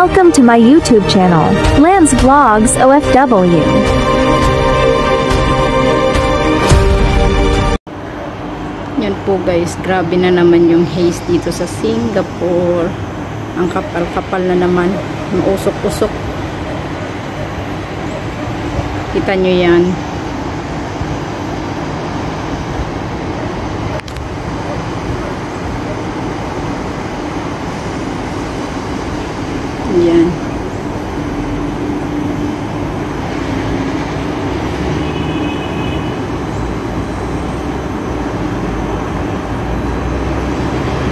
Welcome to my YouTube channel, Lance Vlogs OFW. Yan po guys, grabe na naman yung haze dito sa Singapore. Ang kapal-kapal na naman, yung usok-usok. Kita nyo yan. Yan.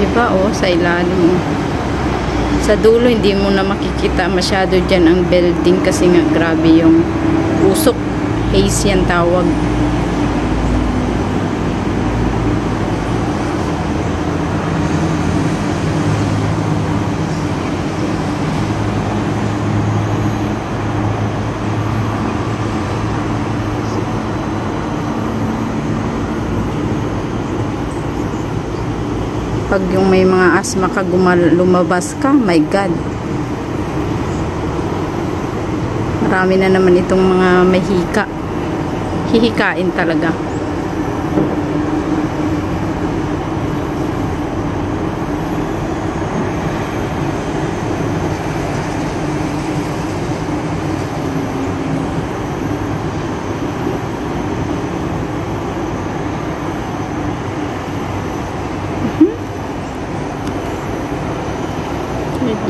Diba sa ilalim. Sa dulo hindi mo na makikita masyado dyan ang building kasi nga grabe yung usok. Haze yan tawag. Pag yung may mga asma ka lumabas ka, my God. Marami na naman itong mga may hika. Hihikain talaga.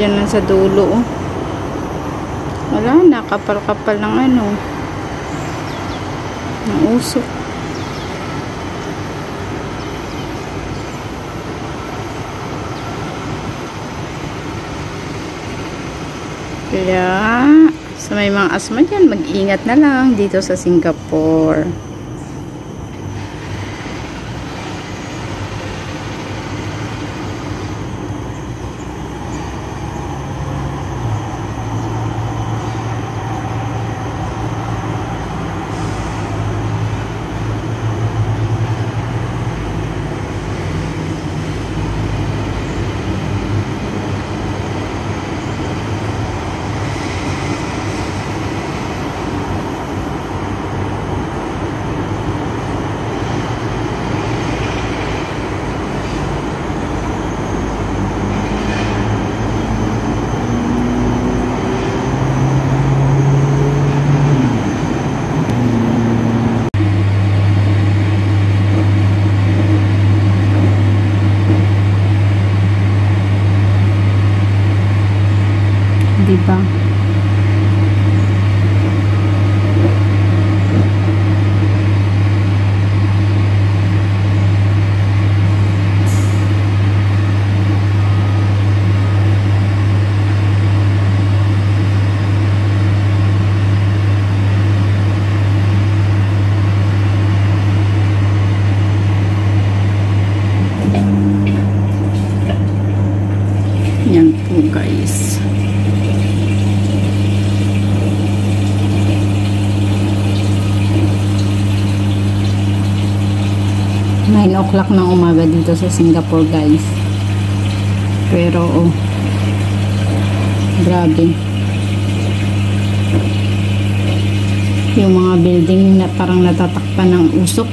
Diyan lang sa dulo. Wala na, kapal-kapal ng ano. Ng usok. Kaya sa may mga asma dyan, mag-ingat na lang dito sa Singapore. Diba? Yan po guys. Nine o'clock ng umaga dito sa Singapore guys. Pero grabe. Yung mga building na parang natatakpan ng usok.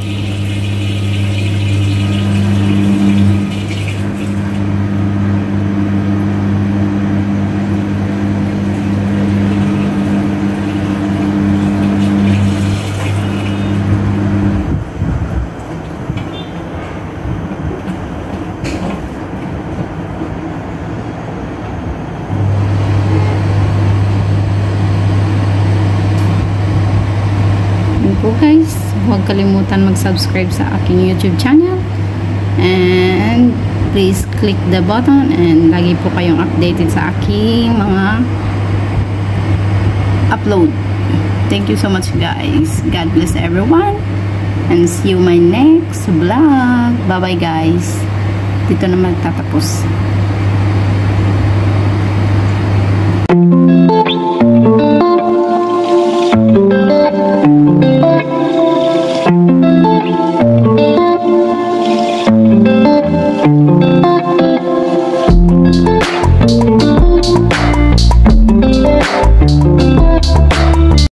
Po guys, huwag kalimutan mag-subscribe sa aking YouTube channel and please click the button and lagi po kayong updated sa aking mga upload. Thank you so much guys. God bless everyone and see you my next vlog. Bye bye guys. Dito na magtatapos.